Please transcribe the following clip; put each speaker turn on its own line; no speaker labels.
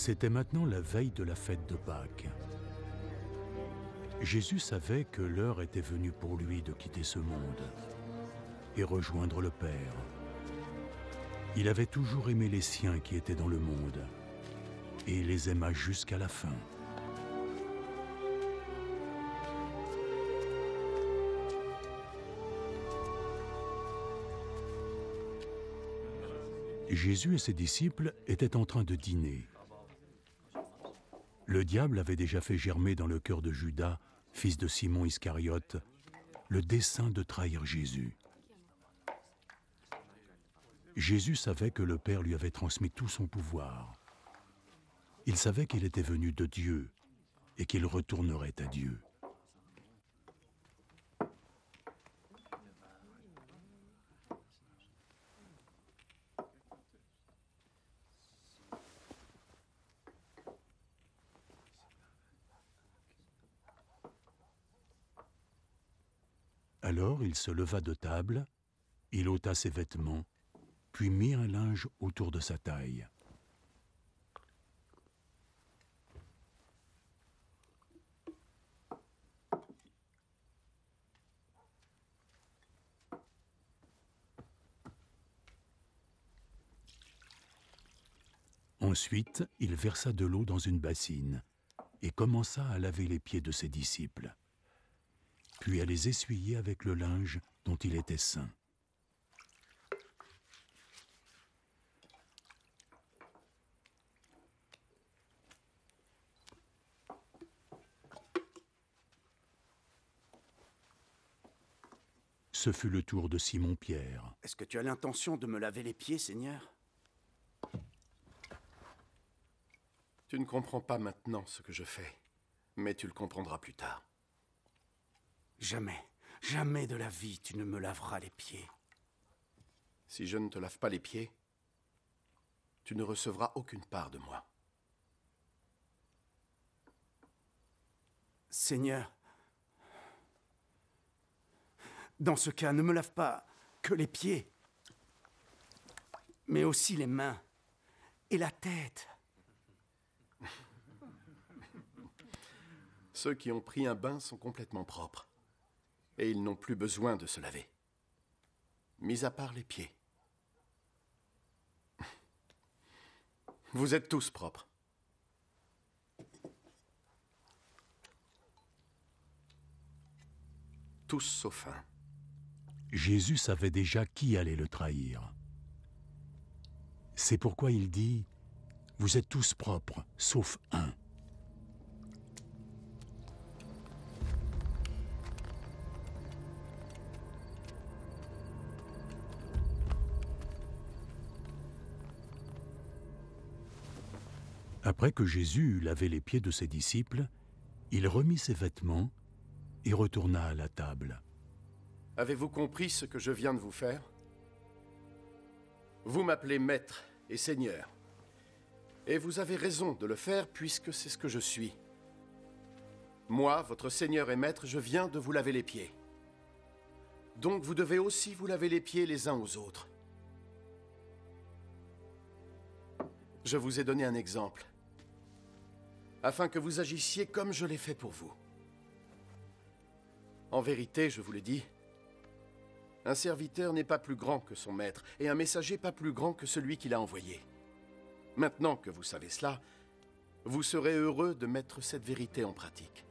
C'était maintenant la veille de la fête de Pâques. Jésus savait que l'heure était venue pour lui de quitter ce monde et rejoindre le Père. Il avait toujours aimé les siens qui étaient dans le monde et il les aima jusqu'à la fin. Jésus et ses disciples étaient en train de dîner. Le diable avait déjà fait germer dans le cœur de Judas, fils de Simon Iscariote, le dessein de trahir Jésus. Jésus savait que le Père lui avait transmis tout son pouvoir. Il savait qu'il était venu de Dieu et qu'il retournerait à Dieu. Alors il se leva de table, il ôta ses vêtements, puis mit un linge autour de sa taille. Ensuite, il versa de l'eau dans une bassine et commença à laver les pieds de ses disciples, puis à les essuyer avec le linge dont il était saint. Ce fut le tour de Simon-Pierre.
Est-ce que tu as l'intention de me laver les pieds, Seigneur?
Tu ne comprends pas maintenant ce que je fais, mais tu le comprendras plus tard.
Jamais, jamais de la vie tu ne me laveras les pieds.
Si je ne te lave pas les pieds, tu ne recevras aucune part de moi.
Seigneur, dans ce cas, ne me lave pas que les pieds, mais aussi les mains et la tête.
Ceux qui ont pris un bain sont complètement propres, et ils n'ont plus besoin de se laver, mis à part les pieds. Vous êtes tous propres. Tous sauf un.
Jésus savait déjà qui allait le trahir. C'est pourquoi il dit « Vous êtes tous propres, sauf un ». Après que Jésus eut lavé les pieds de ses disciples, il remit ses vêtements et retourna à la table.
Avez-vous compris ce que je viens de vous faire? Vous m'appelez Maître et Seigneur. Et vous avez raison de le faire puisque c'est ce que je suis. Moi, votre Seigneur et Maître, je viens de vous laver les pieds. Donc vous devez aussi vous laver les pieds les uns aux autres. Je vous ai donné un exemple, afin que vous agissiez comme je l'ai fait pour vous. En vérité, je vous le dis, un serviteur n'est pas plus grand que son maître, et un messager pas plus grand que celui qui l'a envoyé. Maintenant que vous savez cela, vous serez heureux de mettre cette vérité en pratique.